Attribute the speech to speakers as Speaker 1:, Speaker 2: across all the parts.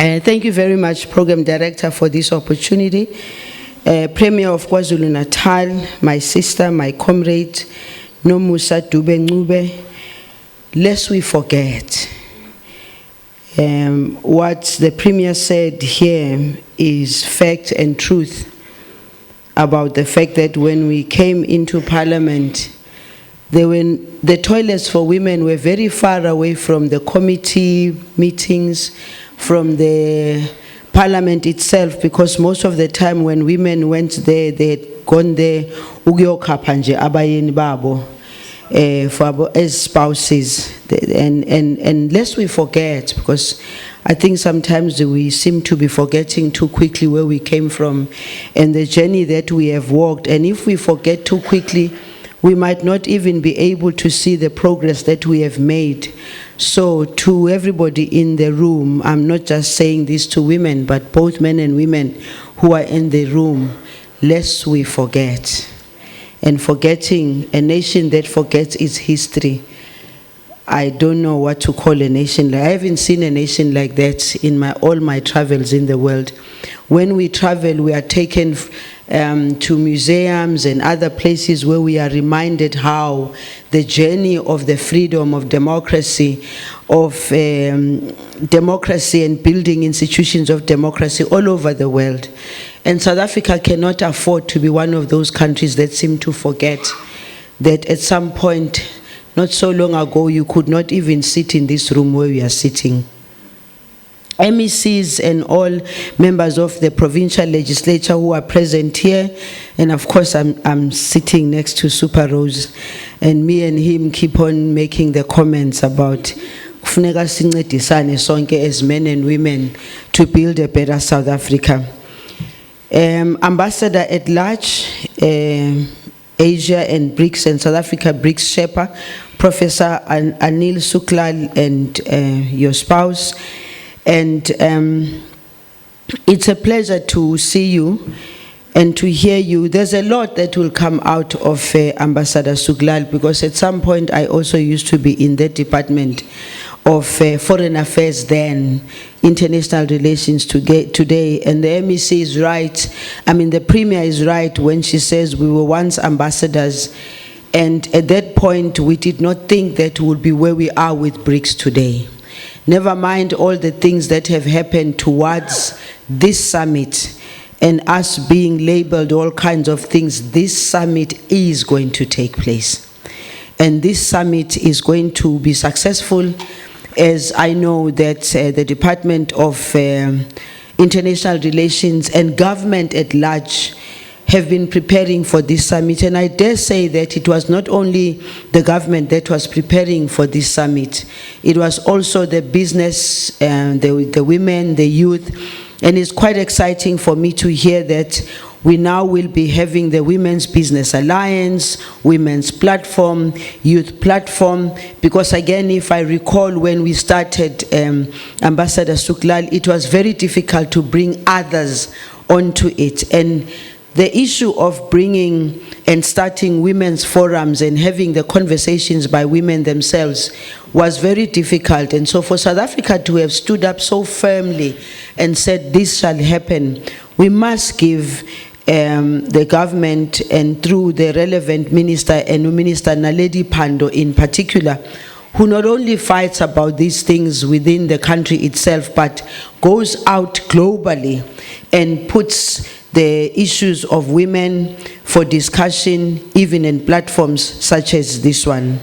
Speaker 1: Thank you very much, Program Director, for this opportunity. Premier of KwaZulu-Natal, my sister, my comrade, Nomusa Dube, lest we forget, what the Premier said here is fact and truth about the fact that when we came into Parliament, the toilets for women were very far away from the committee meetings, from the Parliament itself, because most of the time when women went there, they had gone there abayeni babo as spouses. And lest we forget, because I think sometimes we seem to be forgetting too quickly where we came from and the journey that we have walked. And if we forget too quickly, we might not even be able to see the progress that we have made. So to everybody in the room, I'm not just saying this to women, but both men and women who are in the room, lest we forget. And forgetting, a nation that forgets its history, I don't know what to call a nation like. I haven't seen a nation like that in all my travels in the world. When we travel, we are taken to museums and other places where we are reminded how the journey of the freedom of democracy, democracy and building institutions of democracy all over the world. And South Africa cannot afford to be one of those countries that seem to forget that at some point, not so long ago, you could not even sit in this room where we are sitting. MECs and all members of the provincial legislature who are present here, and of course I'm sitting next to Super Rose, and me and him keep on making the comments about kufuneka sincedisane sonke as men and women to build a better South Africa. Ambassador at large, Asia and BRICS and South Africa BRICS Sherpa, Professor Anil Suklal and your spouse. And it's a pleasure to see you and to hear you. There's a lot that will come out of Ambassador Suklal, because at some point I also used to be in that department of foreign affairs then, international relations today. And the MEC is right, the Premier is right when she says we were once ambassadors, and at that point we did not think that we would be where we are with BRICS today. Never mind all the things that have happened towards this summit and us being labeled all kinds of things. This summit is going to take place. And this summit is going to be successful, as I know that the Department of International Relations and government at large have been preparing for this summit. And I dare say that it was not only the government that was preparing for this summit, it was also the business, the women, the youth. And it's quite exciting for me to hear that we now will be having the Women's Business Alliance, Women's Platform, Youth Platform, because again, if I recall when we started Ambassador Suklal, it was very difficult to bring others onto it. And the issue of bringing and starting women's forums and having the conversations by women themselves was very difficult. And so for South Africa to have stood up so firmly and said this shall happen, we must give the government, and through the relevant minister, and Minister Naledi Pandor in particular, who not only fights about these things within the country itself, but goes out globally and puts the issues of women for discussion, even in platforms such as this one.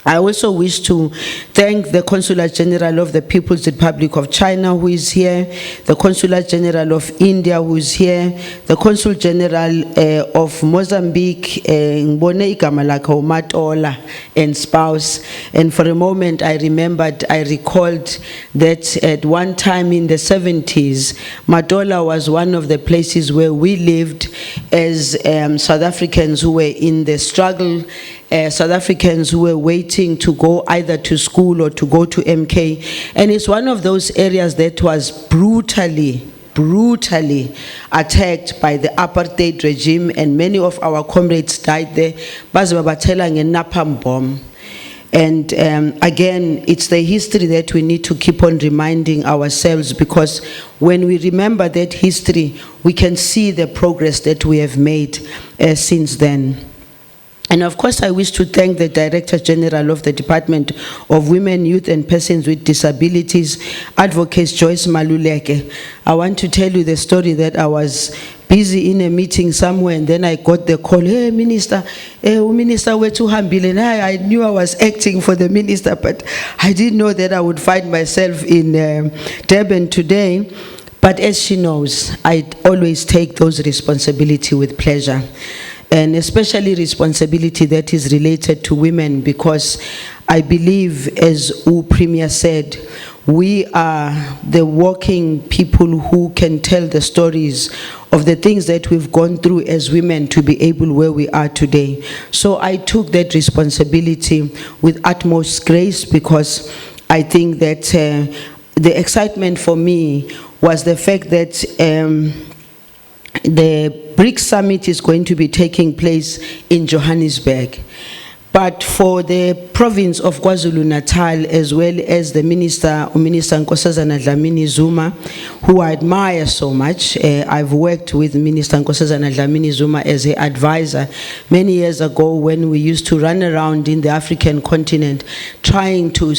Speaker 1: I also wish to thank the Consular General of the People's Republic of China, who is here, the Consular General of India, who is here, the Consul General of Mozambique, Ngibone igama lakhe uMatola, and spouse. And for a moment I recalled that at one time in the 70s, Matola was one of the places where we lived as South Africans who were in the struggle, South Africans who were waiting to go either to school or to go to MK. And it's one of those areas that was brutally attacked by the apartheid regime, and many of our comrades died there. Baze babathela nge-napalm bomb. And again, it's the history that we need to keep on reminding ourselves, because when we remember that history, we can see the progress that we have made since then. And of course, I wish to thank the Director General of the Department of Women, Youth and Persons with Disabilities, Advocate Joyce Maluleke. I want to tell you the story that I was busy in a meeting somewhere, and then I got the call, hey Minister, Minister, where to Hambile? And I knew I was acting for the Minister, but I didn't know that I would find myself in Durban today. But as she knows, I always take those responsibilities with pleasure. And especially responsibility that is related to women, because I believe, as Premier said, we are the walking people who can tell the stories of the things that we've gone through as women to be able where we are today. So I took that responsibility with utmost grace, because I think that the excitement for me was the fact that the BRICS Summit is going to be taking place in Johannesburg. But for the province of KwaZulu-Natal, as well as the Minister Nkosazana Dlamini Zuma, who I admire so much. I've worked with Minister Nkosazana Dlamini Zuma as an advisor many years ago, when we used to run around in the African continent trying to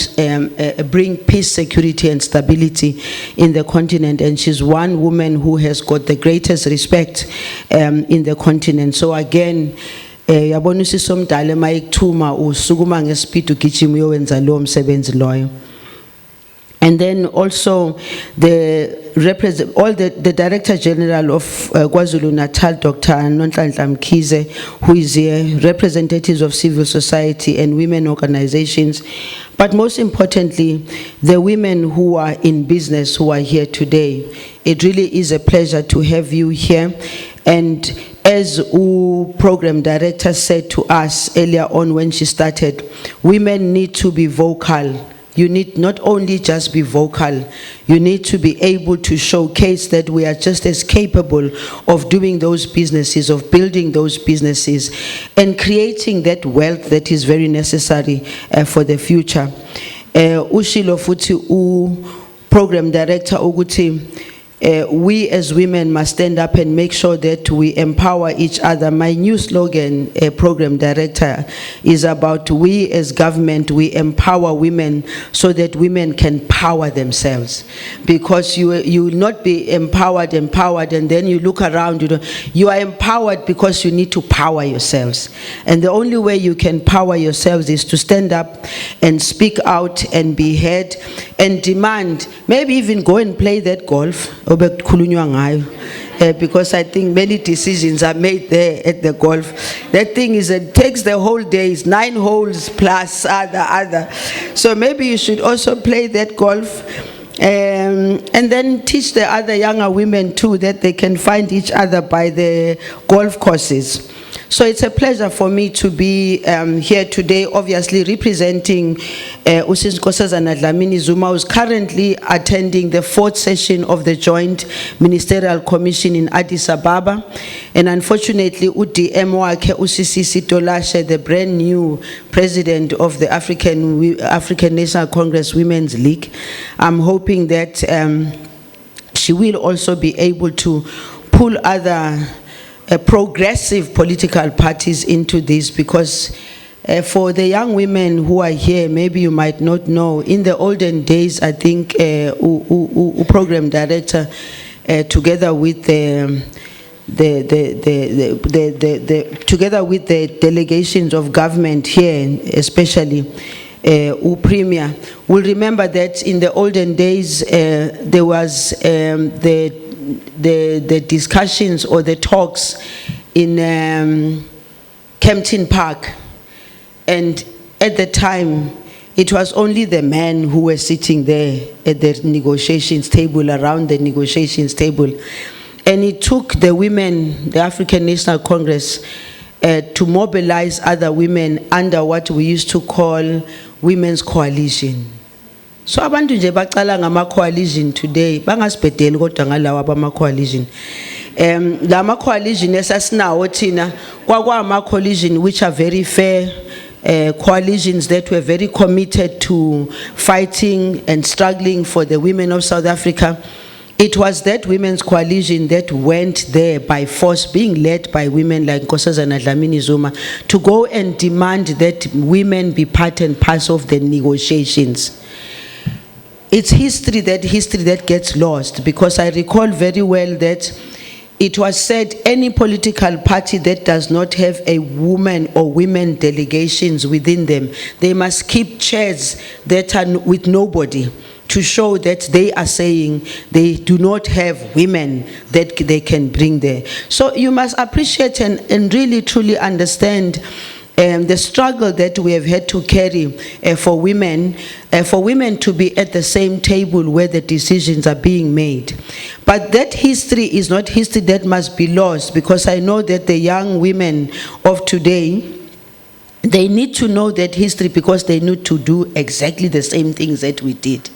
Speaker 1: bring peace, security and stability in the continent. And she's one woman who has got the greatest respect in the continent. So again, yabona usisi omdala mayikuthuma usukuma ngespeed ugijima uyowenza lo msebenzi loyo. And then also the Director General of KwaZulu-Natal, Dr. Nonhlanhla Mkhize, who is here, representatives of civil society and women organizations, but most importantly, the women who are in business who are here today. It really is a pleasure to have you here. And as Program Director said to us earlier on when she started, women need to be vocal. You need not only just be vocal, you need to be able to showcase that we are just as capable of doing those businesses, of building those businesses, and creating that wealth that is very necessary for the future. Ushilo futhi Program Director ukuthi, we as women must stand up and make sure that we empower each other. My new slogan, Program Director, is about we as government, we empower women so that women can power themselves. Because you will not be empowered, and then you look around, you are empowered because you need to power yourselves. And the only way you can power yourselves is to stand up and speak out and be heard and demand, maybe even go and play that golf. Because I think many decisions are made there at the golf. That thing takes the whole day, it's 9 holes plus other. So maybe you should also play that golf, and then teach the other younger women too that they can find each other by the golf courses. So it's a pleasure for me to be here today, obviously representing Usisi Nkosazana Dlamini Zuma, who's currently attending the 4th session of the Joint Ministerial Commission in Addis Ababa. And unfortunately, UDM wakhe Usisi Sitolashe, the brand new president of the African National Congress Women's League, I'm hoping that she will also be able to pull other progressive political parties into this, because for the young women who are here, maybe you might not know, in the olden days, I think Program Director, together with together with the delegations of government here, especially Premier, will remember that in the olden days there was the discussions or the talks in Kempton Park, and at the time it was only the men who were sitting there at the negotiations table, around the negotiations table, and it took the women, the African National Congress, to mobilize other women under what we used to call Women's Coalition. So abantu nje bacala ngama coalition today bangasibhedeli kodwa ngalawa abama coalition. Lama coalition esasinawo thina kwakwama coalition which are very fair, coalitions that were very committed to fighting and struggling for the women of South Africa. It was that women's coalition that went there by force, being led by women like Nkosazana Dlamini Zuma, to go and demand that women be part and parcel of the negotiations. It's history that gets lost, because I recall very well that it was said any political party that does not have a woman or women delegations within them, they must keep chairs that are with nobody, to show that they are saying they do not have women that they can bring there. So you must appreciate and really truly understand the struggle that we have had to carry for women to be at the same table where the decisions are being made. But that history is not history that must be lost, because I know that the young women of today, they need to know that history, because they need to do exactly the same things that we did.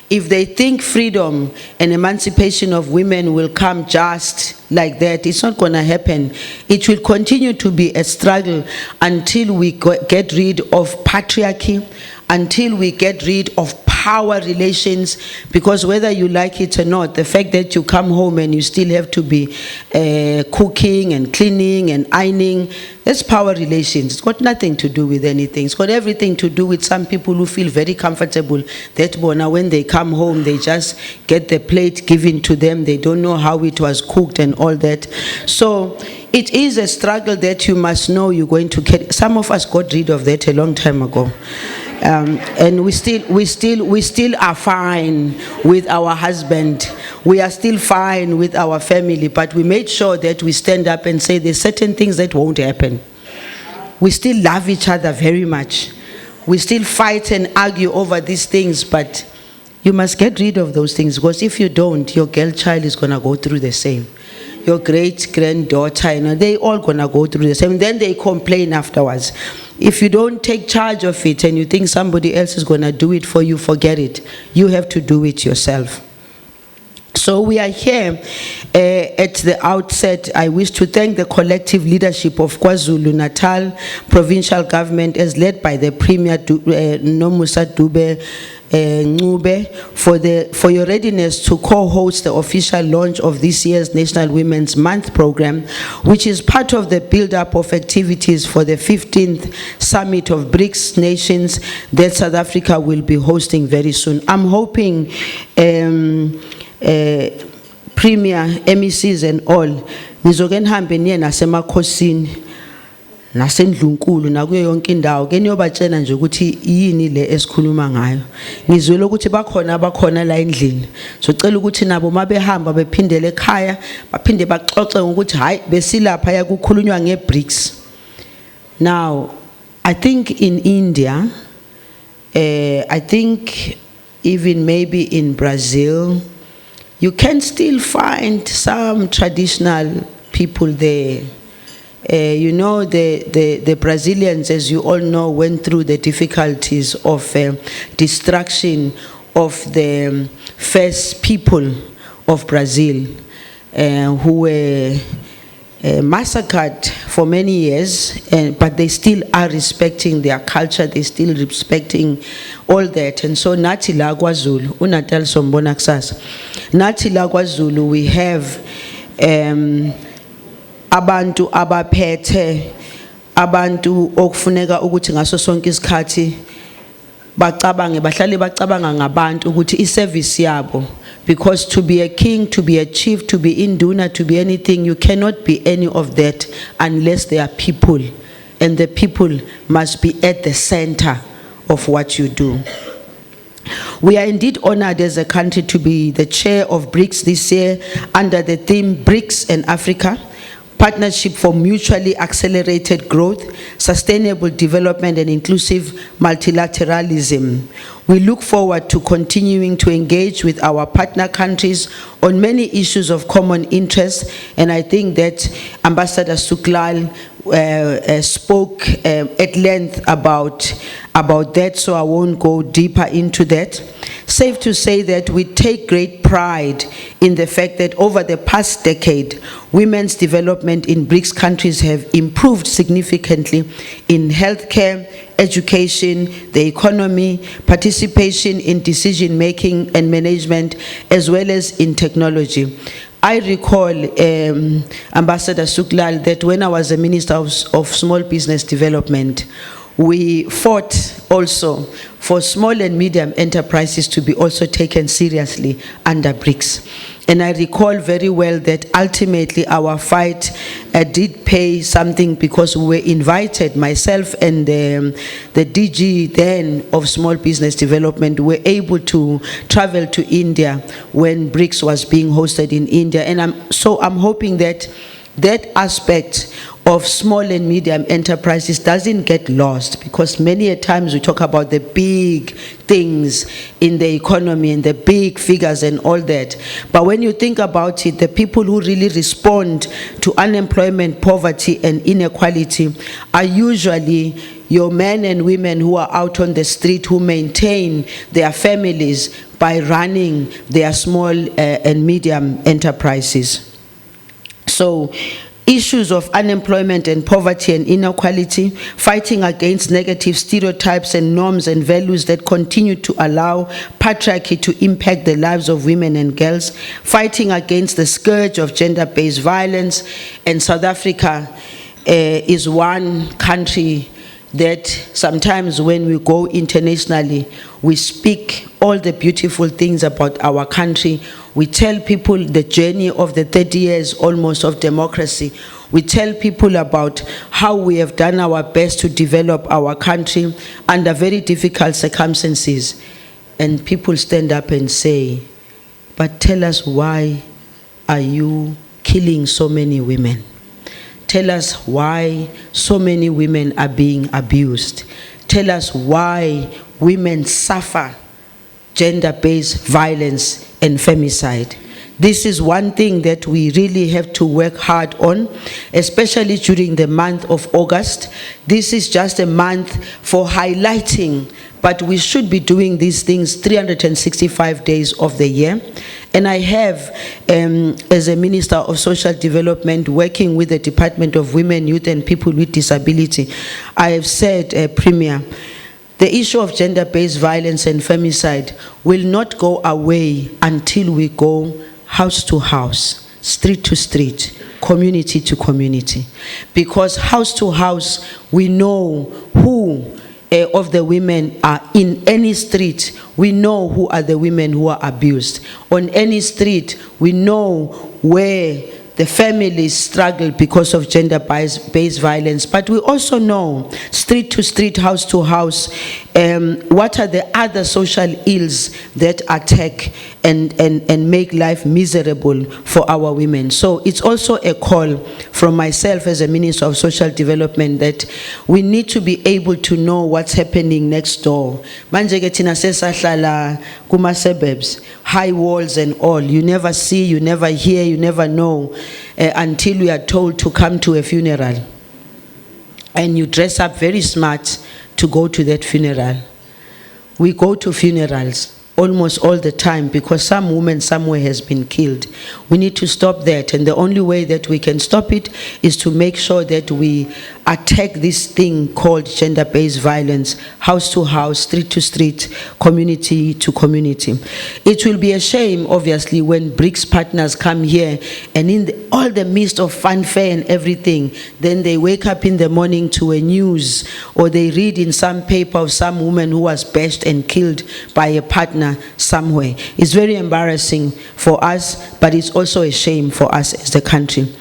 Speaker 1: If they think freedom and emancipation of women will come just like that, it's not going to happen. It will continue to be a struggle until we get rid of patriarchy, until we get rid of power relations, because whether you like it or not, the fact that you come home and you still have to be cooking and cleaning and ironing, that's power relations. It's got nothing to do with anything. It's got everything to do with some people who feel very comfortable that when they come home, they just get the plate given to them. They don't know how it was cooked and all that. So it is a struggle that you must know you're going to get. Some of us got rid of that a long time ago. And we still are fine with our husband. We are still fine with our family, but we made sure that we stand up and say there's certain things that won't happen. We still love each other very much. We still fight and argue over these things, but you must get rid of those things, because if you don't, your girl child is going to go through the same. Your great-granddaughter, they all going to go through the same. Then they complain afterwards. If you don't take charge of it and you think somebody else is going to do it for you, forget it. You have to do it yourself. So we are here at the outset. I wish to thank the collective leadership of KwaZulu-Natal provincial government, as led by the Premier Nomusa Dube Ncube, for your readiness to co-host the official launch of this year's National Women's Month program, which is part of the build-up of activities for the 15th Summit of BRICS nations that South Africa will be hosting very soon. I'm hoping Premier, MECs and all, nizoke nihambe niye nasemakhosini nasendlunkulu nakuyo yonke indawo ke niyobatshela nje ukuthi yini le esikhuluma ngayo. Ngizwele ukuthi bakhona la endlini. Socela ukuthi nabo mabehamba bephindele ekhaya baphinde baxoxe ukuthi hayi besilapha yakukhulunywa ngeBRICS. Now, I think in India, I think even maybe in Brazil, you can still find some traditional people there. You know, the Brazilians, as you all know, went through the difficulties of destruction of the first people of Brazil, who were massacred for many years, but they still are respecting their culture, they still respecting all that. And so nathi la KwaZulu, uNatal sombona kusasa, nathi la KwaZulu we have abantu abaphethe, abantu okufuneka ukuthi ngaso sonke isikhathi bacabange, bahlale bacabanga ngabantu ukuthi iservice yabo, because to be a king, to be a chief, to be induna, to be anything, you cannot be any of that unless there are people, and the people must be at the center of what you do. We are indeed honored as a country to be the chair of BRICS this year under the theme BRICS and Africa, Partnership for Mutually Accelerated Growth, Sustainable Development and Inclusive Multilateralism. We look forward to continuing to engage with our partner countries on many issues of common interest, and I think that Ambassador Suklal spoke at length about that, so I won't go deeper into that. Safe to say that we take great pride in the fact that over the past decade, women's development in BRICS countries have improved significantly in healthcare, education, the economy, participation in decision-making and management, as well as in technology. I recall, Ambassador Suklal, that when I was a Minister of Small Business Development, we fought also for small and medium enterprises to be also taken seriously under BRICS. And I recall very well that ultimately our fight did pay something, because we were invited, myself and the DG then of Small Business Development were able to travel to India when BRICS was being hosted in India. And I'm hoping that that aspect of small and medium enterprises doesn't get lost, because many a times we talk about the big things in the economy and the big figures and all that. But when you think about it, the people who really respond to unemployment, poverty, and inequality are usually your men and women who are out on the street, who maintain their families by running their small and medium enterprises. So, issues of unemployment and poverty and inequality, fighting against negative stereotypes and norms and values that continue to allow patriarchy to impact the lives of women and girls, fighting against the scourge of gender-based violence. And South Africa is one country that sometimes when we go internationally, we speak all the beautiful things about our country. We tell people the journey of the 30 years almost of democracy. We tell people about how we have done our best to develop our country under very difficult circumstances. And people stand up and say, but tell us, why are you killing so many women? Tell us why so many women are being abused. Tell us why women suffer gender-based violence and femicide. This is one thing that we really have to work hard on, especially during the month of August. This is just a month for highlighting, but we should be doing these things 365 days of the year. And I have, as a Minister of Social Development, working with the Department of Women, Youth and People with Disability, I have said, Premier, the issue of gender-based violence and femicide will not go away until we go house to house, street to street, community to community. Because house to house, we know who of the women are in any street. We know who are the women who are abused. On any street, we know where the families struggle because of gender-based violence. But we also know, street to street, house to house, what are the other social ills that attack and make life miserable for our women. So it's also a call from myself as a Minister of Social Development that we need to be able to know what's happening next door. Manje ke thina sesahlala kuma suburbs, high walls and all. You never see, you never hear, you never know until you are told to come to a funeral. And you dress up very smart to go to that funeral. We go to funerals almost all the time because some woman somewhere has been killed. We need to stop that, and the only way that we can stop it is to make sure that we attack this thing called gender-based violence, house to house, street to street, community to community. It will be a shame, obviously, when BRICS partners come here and in all the midst of fanfare and everything, then they wake up in the morning to a news or they read in some paper of some woman who was bashed and killed by a partner somewhere. It's very embarrassing for us, but it's also a shame for us as the country.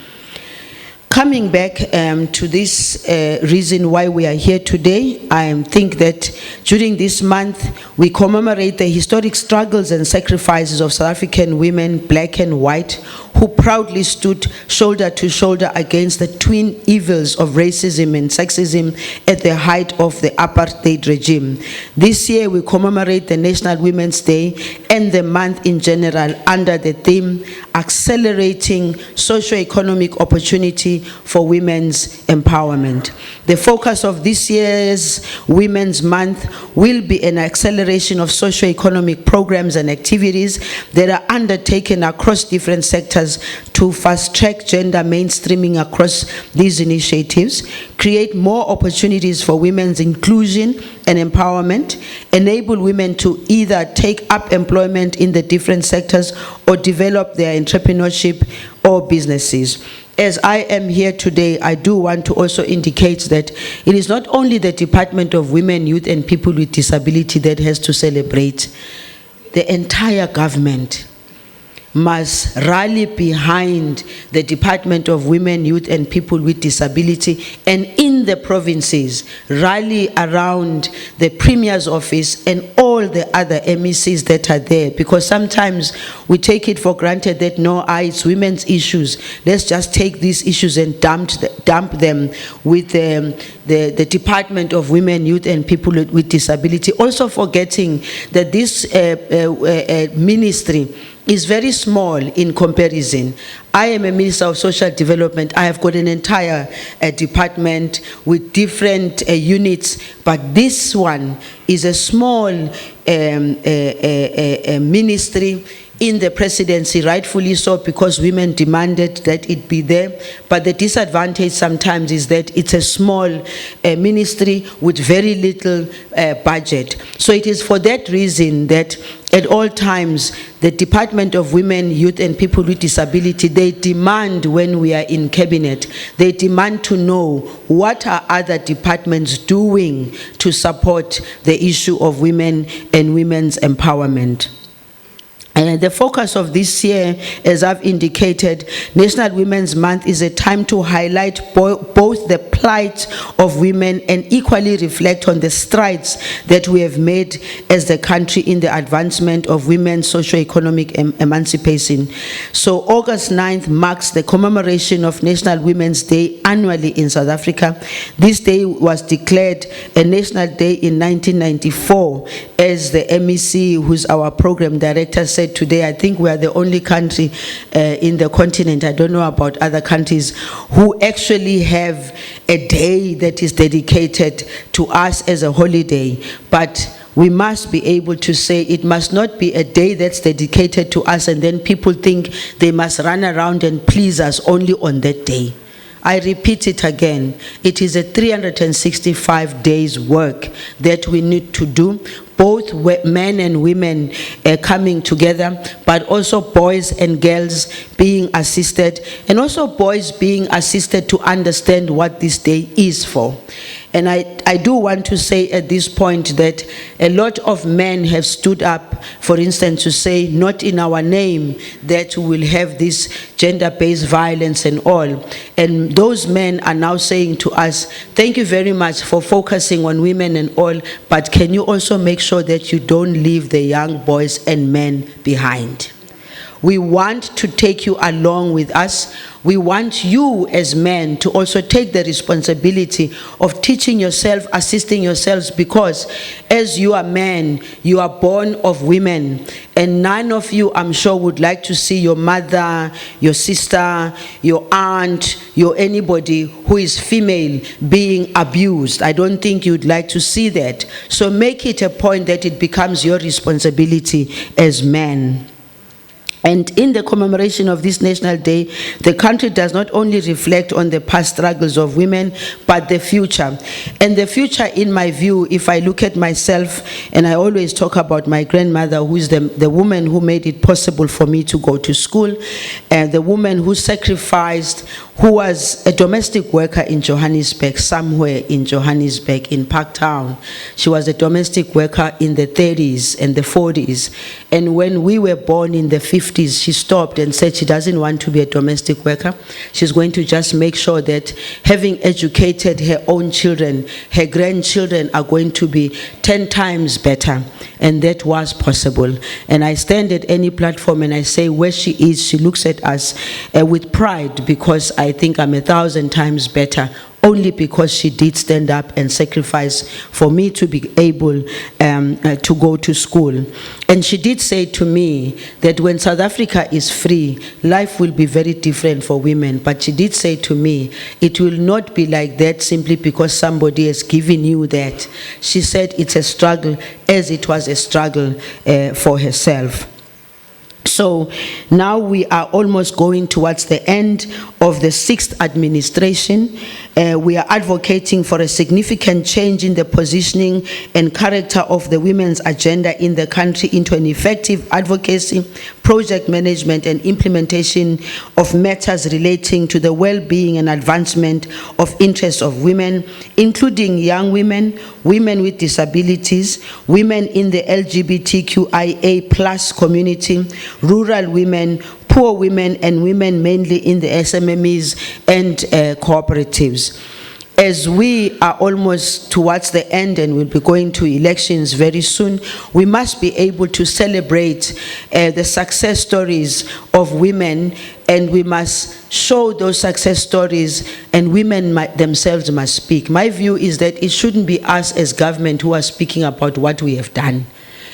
Speaker 1: Coming back to this reason why we are here today, I think that during this month we commemorate the historic struggles and sacrifices of South African women, black and white, who proudly stood shoulder to shoulder against the twin evils of racism and sexism at the height of the apartheid regime. This year we commemorate the National Women's Day and the month in general under the theme Accelerating Socio-Economic Opportunity for women's empowerment. The focus of this year's Women's Month will be an acceleration of socio-economic programs and activities that are undertaken across different sectors to fast-track gender mainstreaming across these initiatives, create more opportunities for women's inclusion and empowerment, enable women to either take up employment in the different sectors or develop their entrepreneurship or businesses. As I am here today, I do want to also indicate that it is not only the Department of Women, Youth and People with Disability that has to celebrate. The entire government must rally behind the Department of Women, Youth and People with Disability, and in the provinces, rally around the Premier's office and all the other MECs that are there, because sometimes we take it for granted that no, it's women's issues. Let's just take these issues and dump them with the Department of Women, Youth and People with Disability, also forgetting that this ministry is very small in comparison. I am a Minister of Social Development. I have got an entire department with different units, but this one is a small ministry in the presidency, rightfully so, because women demanded that it be there. But the disadvantage sometimes is that it's a small ministry with very little budget. So it is for that reason that at all times, the Department of Women, Youth and People with Disability, they demand when we are in cabinet, they demand to know what are other departments doing to support the issue of women and women's empowerment. The focus of this year, as I've indicated, National Women's Month is a time to highlight both the plight of women and equally reflect on the strides that we have made as the country in the advancement of women's socio-economic emancipation. So August 9th marks the commemoration of National Women's Day annually in South Africa. This day was declared a national day in 1994, as the MEC, who's our program director, said today. I think we are the only country in the continent, I don't know about other countries, who actually have a day that is dedicated to us as a holiday. But we must be able to say it must not be a day that's dedicated to us and then people think they must run around and please us only on that day. I repeat it again, it is a 365 days work that we need to do, both men and women coming together, but also boys and girls being assisted, and also boys being assisted to understand what this day is for. And I do want to say at this point that a lot of men have stood up, for instance, to say, not in our name, that we will have this gender-based violence and all. And those men are now saying to us, thank you very much for focusing on women and all, but can you also make sure that you don't leave the young boys and men behind? We want to take you along with us. We want you as men to also take the responsibility of teaching yourself, assisting yourselves, because as you are men, you are born of women, and none of you, I'm sure, would like to see your mother, your sister, your aunt, your anybody who is female being abused. I don't think you'd like to see that. So make it a point that it becomes your responsibility as men. And in the commemoration of this National Day, the country does not only reflect on the past struggles of women, but the future. And the future, in my view, if I look at myself, and I always talk about my grandmother, who is the woman who made it possible for me to go to school, and the woman who sacrificed, who was a domestic worker in Johannesburg, somewhere in Johannesburg, in Parktown. She was a domestic worker in the 30s and the 40s. And when we were born in the 50s, she stopped and said she doesn't want to be a domestic worker. She's going to just make sure that having educated her own children, her grandchildren are going to be 10 times better. And that was possible. And I stand at any platform and I say where she is, she looks at us with pride, because I think I'm 1,000 times better only because she did stand up and sacrifice for me to be able to go to school. And she did say to me that when South Africa is free, life will be very different for women. But she did say to me, it will not be like that simply because somebody has given you that. She said it's a struggle, as it was a struggle for herself. So now we are almost going towards the end of the 6th administration. We are advocating for a significant change in the positioning and character of the women's agenda in the country into an effective advocacy, project management and implementation of matters relating to the well-being and advancement of interests of women, including young women, women with disabilities, women in the LGBTQIA+ community, rural women, poor women, and women mainly in the SMMEs and cooperatives. As we are almost towards the end and we'll be going to elections very soon, we must be able to celebrate the success stories of women, and we must show those success stories, and women themselves must speak. My view is that it shouldn't be us as government who are speaking about what we have done.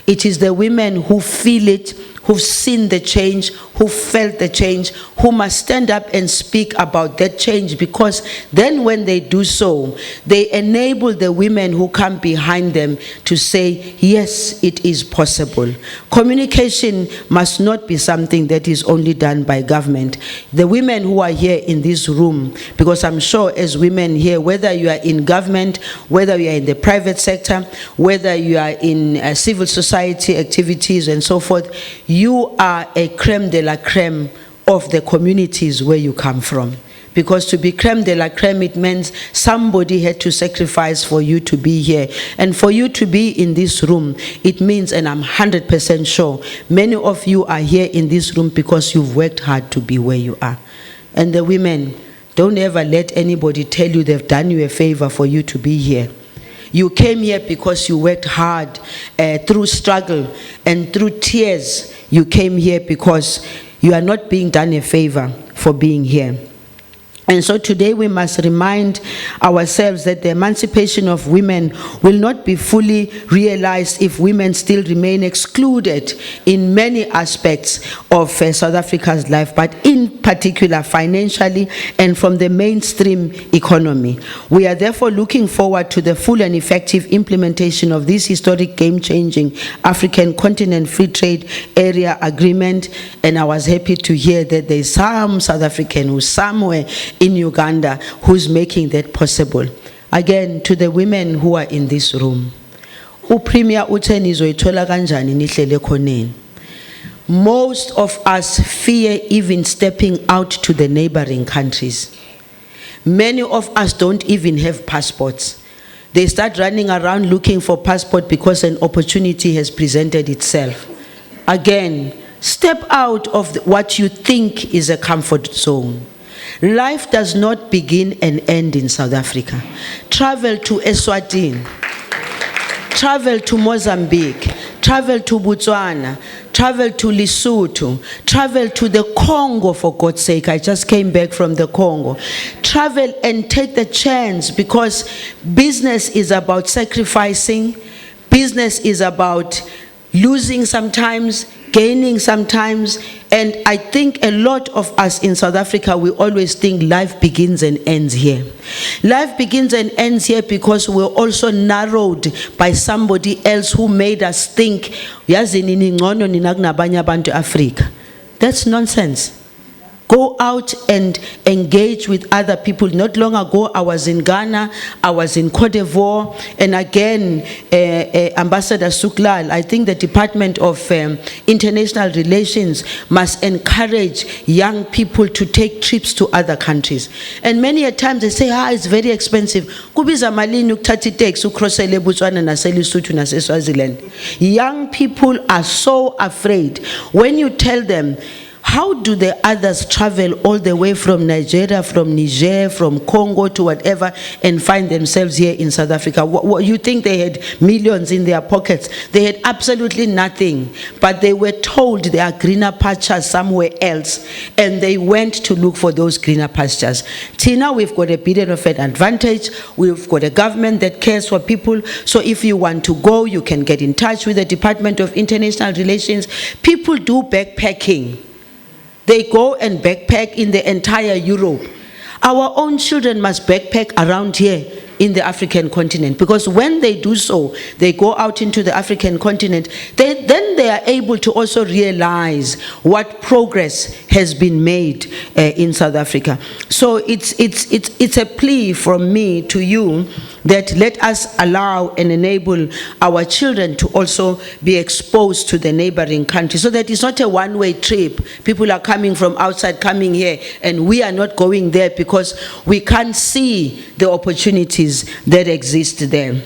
Speaker 1: It is the women who feel it, who've seen the change, who felt the change, who must stand up and speak about that change, because then when they do so, they enable the women who come behind them to say, yes, it is possible. Communication must not be something that is only done by government. The women who are here in this room, because I'm sure as women here, whether you are in government, whether you are in the private sector, whether you are in civil society activities and so forth, you are a creme de la creme of the communities where you come from. Because to be creme de la creme, it means somebody had to sacrifice for you to be here. And for you to be in this room, it means, and I'm 100% sure, many of you are here in this room because you've worked hard to be where you are. And the women, don't ever let anybody tell you they've done you a favor for you to be here. You came here because you worked hard through struggle and through tears. You came here because you are not being done a favor for being here. And so today we must remind ourselves that the emancipation of women will not be fully realized if women still remain excluded in many aspects of South Africa's life, but in particular financially and from the mainstream economy. We are therefore looking forward to the full and effective implementation of this historic game-changing African Continent Free Trade Area Agreement, and I was happy to hear that there is some South African who's somewhere in Uganda who's making that possible. Again, to the women who are in this room, Premier nizoyithola kanjani nihlele khoneni. Most of us fear even stepping out to the neighboring countries. Many of us don't even have passports. They start running around looking for passport because an opportunity has presented itself. Again, step out of what you think is a comfort zone. Life does not begin and end in South Africa. Travel to Eswatini, travel to Mozambique, travel to Botswana, travel to Lesotho, travel to the Congo, for God's sake. I just came back from the Congo. Travel and take the chance, because business is about sacrificing. Business is about losing sometimes, gaining sometimes. And I think a lot of us in South Africa, we always think life begins and ends here. Life begins and ends here because we're also narrowed by somebody else who made us think, Africa. That's nonsense. Go out and engage with other people. Not long ago, I was in Ghana, I was in Cote d'Ivoire, and again, Ambassador Suklal, I think the Department of International Relations must encourage young people to take trips to other countries. And many a times they say, it's very expensive. Kubiza malini ukuthatha itaxi ucrossele eBotswana naseLesotho naseSwaziland. Young people are so afraid. When you tell them, How do the others travel all the way from Nigeria, from Niger, from Congo to whatever, and find themselves here in South Africa? What you think they had millions in their pockets? They had absolutely nothing, but they were told there are greener pastures somewhere else, and they went to look for those greener pastures. Tina, we've got a bit of an advantage. We've got a government that cares for people, so if you want to go, you can get in touch with the Department of International Relations. People do backpacking. They go and backpack in the entire Europe. Our own children must backpack around here in the African continent, because when they do so, they go out into the African continent, then they are able to also realize what progress has been made in South Africa. So it's a plea from me to you that let us allow and enable our children to also be exposed to the neighboring countries, so that it's not a one-way trip. People are coming from outside, coming here, and we are not going there because we can't see the opportunities that exist there.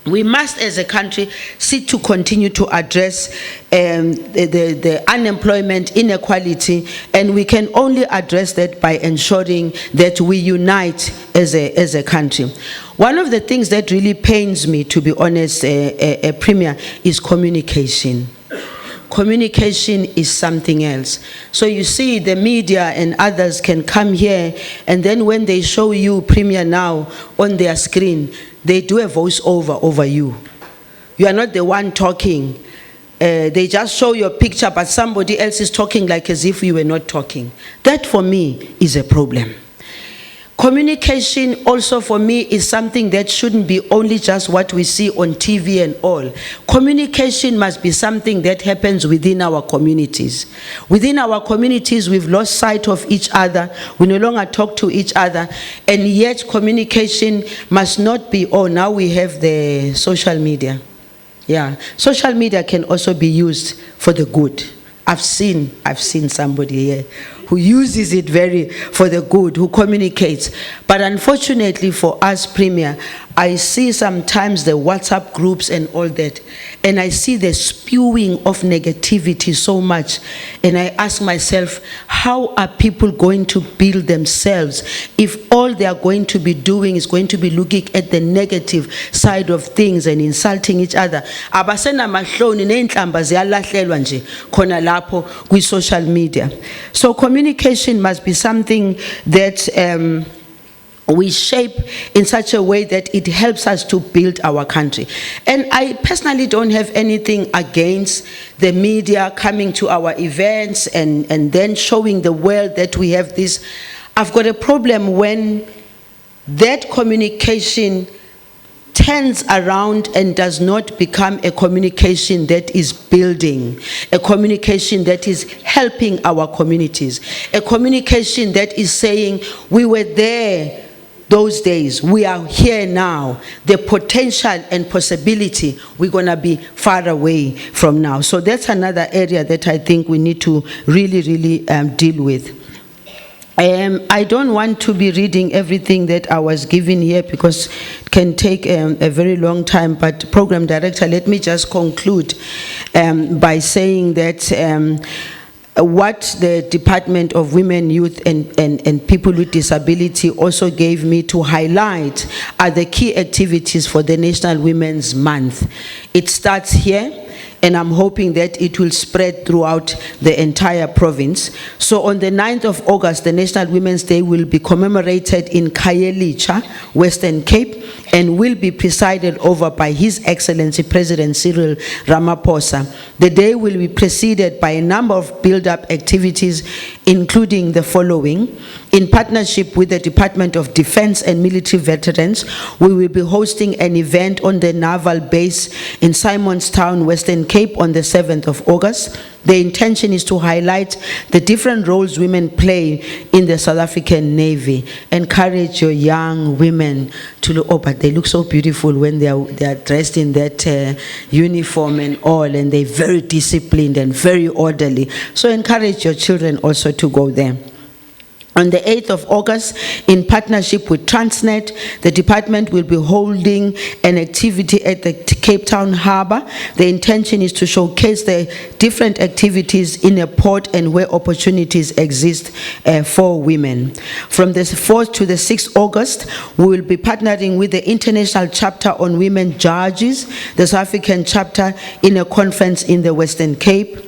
Speaker 1: We must, as a country, seek to continue to address the unemployment inequality, and we can only address that by ensuring that we unite as a country. One of the things that really pains me, to be honest, Premier, is communication. Communication is something else. So you see, the media and others can come here, and then when they show you, Premier, now on their screen, they do a voiceover over you. You are not the one talking. They just show your picture, but somebody else is talking like as if you were not talking. That, for me, is a problem. Communication also, for me, is something that shouldn't be only just what we see on TV and all. Communication must be something that happens within our communities. Within our communities, we've lost sight of each other. We no longer talk to each other. And yet, communication must not be, oh, now we have the social media. Yeah, social media can also be used for the good. I've seen somebody here who uses it for the good, who communicates. But unfortunately for us, Premier, I see sometimes the WhatsApp groups and all that, and I see the spewing of negativity so much, and I ask myself, how are people going to build themselves if all they are going to be doing is going to be looking at the negative side of things and insulting each other? Abasenamahloni neenhlamba ziyalahlelwa nje khona lapho kwi-social media. So communication must be something that we shape in such a way that it helps us to build our country. And I personally don't have anything against the media coming to our events and then showing the world that we have this. I've got a problem when that communication turns around and does not become a communication that is building, a communication that is helping our communities, a communication that is saying we were there those days, we are here now. The potential and possibility, we're going to be far away from now. So that's another area that I think we need to really deal with. I don't want to be reading everything that I was given here because it can take a very long time, but Program Director, let me just conclude by saying that what the Department of Women, Youth and People with Disability also gave me to highlight are the key activities for the National Women's Month. It starts here, and I'm hoping that it will spread throughout the entire province. So on the 9th of August, the National Women's Day will be commemorated in Khayelitsha, Western Cape, and will be presided over by His Excellency President Cyril Ramaphosa. The day will be preceded by a number of build-up activities, including the following. In partnership with the Department of Defense and Military Veterans, we will be hosting an event on the naval base in Simonstown, Western Cape on the 7th of August. The intention is to highlight the different roles women play in the South African Navy. Encourage your young women to look, oh, but they look so beautiful when they are dressed in that uniform and all, and they're very disciplined and very orderly. So encourage your children also to go there. On the 8th of August, in partnership with Transnet, the department will be holding an activity at the Cape Town Harbour. The intention is to showcase the different activities in a port and where opportunities exist for women. From the 4th to the 6th August, we will be partnering with the International Chapter on Women Judges, the South African chapter, in a conference in the Western Cape.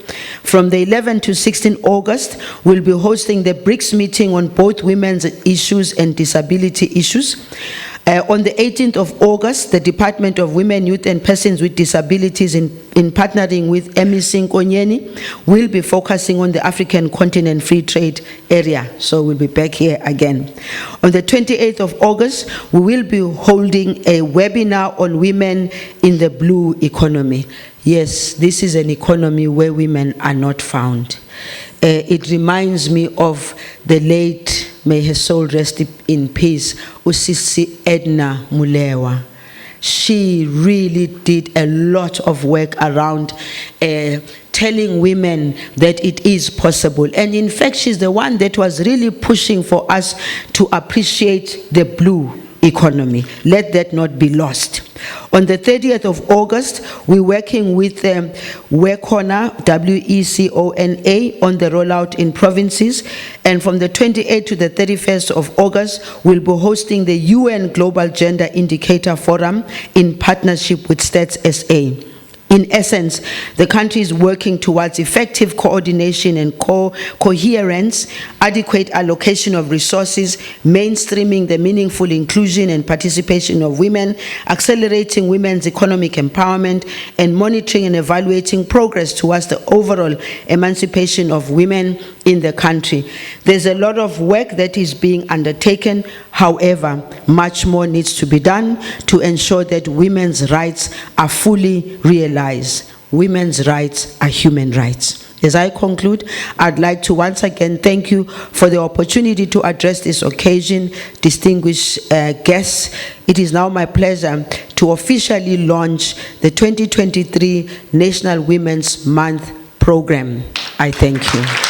Speaker 1: From the 11th to 16th August, we'll be hosting the BRICS meeting on both women's issues and disability issues. On the 18th of August, the Department of Women, Youth and Persons with Disabilities in partnering with MEC Nkonyeni will be focusing on the African continent free trade area. So we'll be back here again. On the 28th of August, we will be holding a webinar on women in the blue economy. Yes, this is an economy where women are not found. It reminds me of the late, may her soul rest in peace, Usisi Edna Mulewa. She really did a lot of work around telling women that it is possible. And in fact, she's the one that was really pushing for us to appreciate the blue economy. Let that not be lost. On the 30th of August, we're working with WECONA, WECONA, on the rollout in provinces. And from the 28th to the 31st of August, we'll be hosting the UN Global Gender Indicator Forum in partnership with Stats SA. In essence, the country is working towards effective coordination and coherence, adequate allocation of resources, mainstreaming the meaningful inclusion and participation of women, accelerating women's economic empowerment, and monitoring and evaluating progress towards the overall emancipation of women in the country. There's a lot of work that is being undertaken. However, much more needs to be done to ensure that women's rights are fully realized. Women's rights are human rights. As I conclude, I'd like to once again thank you for the opportunity to address this occasion, distinguished guests. It is now my pleasure to officially launch the 2023 National Women's Month program. I thank you.